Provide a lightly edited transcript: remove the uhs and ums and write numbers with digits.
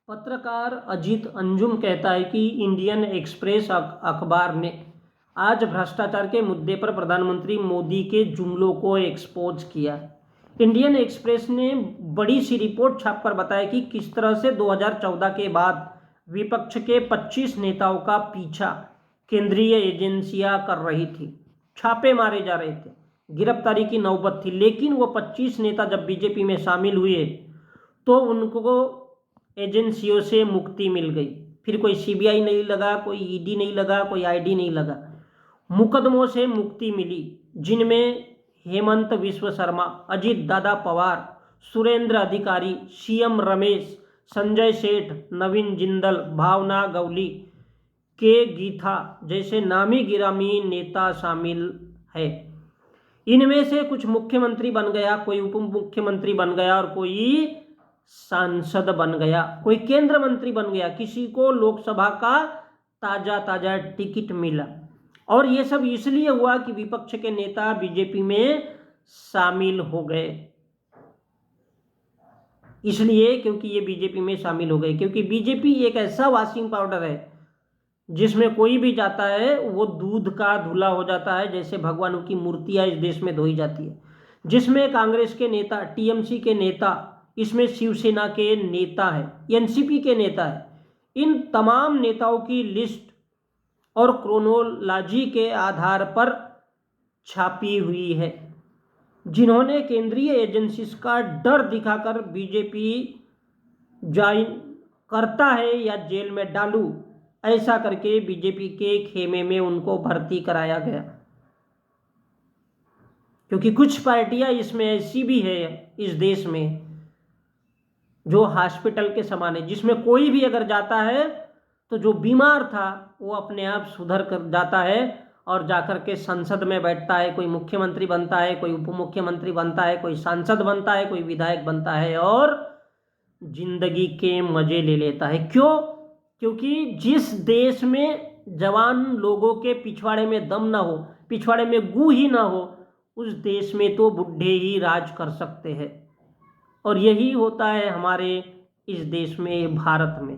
पत्रकार अजीत अंजुम कहता है कि इंडियन एक्सप्रेस अखबार ने आज भ्रष्टाचार के मुद्दे पर प्रधानमंत्री मोदी के जुमलों को एक्सपोज किया। इंडियन एक्सप्रेस ने बड़ी सी रिपोर्ट छापकर बताया कि किस तरह से 2014 के बाद विपक्ष के 25 नेताओं का पीछा केंद्रीय एजेंसियां कर रही थी, छापे मारे जा रहे थे, गिरफ्तारी की नौबत थी। लेकिन वो 25 नेता जब बीजेपी में शामिल हुए तो उनको एजेंसियों से मुक्ति मिल गई। फिर कोई सीबीआई नहीं लगा, कोई ईडी नहीं लगा, कोई आईडी नहीं लगा, मुकदमों से मुक्ति मिली, जिनमें हेमंत विश्व शर्मा, अजीत दादा पवार, सुरेंद्र अधिकारी, सीएम रमेश, संजय सेठ, नवीन जिंदल, भावना गवली, के गीता जैसे नामी गिरामी नेता शामिल है। इनमें से कुछ मुख्यमंत्री बन गया, कोई उप मुख्यमंत्री बन गया और कोई सांसद बन गया, कोई केंद्र मंत्री बन गया, किसी को लोकसभा का ताजा टिकट मिला। और ये सब इसलिए हुआ कि विपक्ष के नेता बीजेपी में शामिल हो गए, इसलिए क्योंकि ये बीजेपी में शामिल हो गए। क्योंकि बीजेपी एक ऐसा वॉशिंग पाउडर है जिसमें कोई भी जाता है वो दूध का धुला हो जाता है, जैसे भगवानों की मूर्तियां इस देश में धोई जाती है। जिसमें कांग्रेस के नेता, टीएमसी के नेता, इसमें शिवसेना के नेता है, एनसीपी के नेता है, इन तमाम नेताओं की लिस्ट और क्रोनोलॉजी के आधार पर छापी हुई है, जिन्होंने केंद्रीय एजेंसीज का डर दिखाकर बीजेपी ज्वाइन करता है या जेल में डालू, ऐसा करके बीजेपी के खेमे में उनको भर्ती कराया गया। क्योंकि कुछ पार्टियां इसमें ऐसी भी है इस देश में जो हॉस्पिटल के समान है, जिसमें कोई भी अगर जाता है तो जो बीमार था वो अपने आप सुधर कर जाता है और जाकर के संसद में बैठता है, कोई मुख्यमंत्री बनता है, कोई उप मुख्यमंत्री बनता है, कोई सांसद बनता है, कोई विधायक बनता है और जिंदगी के मजे ले लेता है। क्यों? क्योंकि जिस देश में जवान लोगों के पिछवाड़े में दम ना हो, पिछवाड़े में गू ही ना हो, उस देश में तो बुढ़े ही राज कर सकते हैं। और यही होता है हमारे इस देश में, भारत में।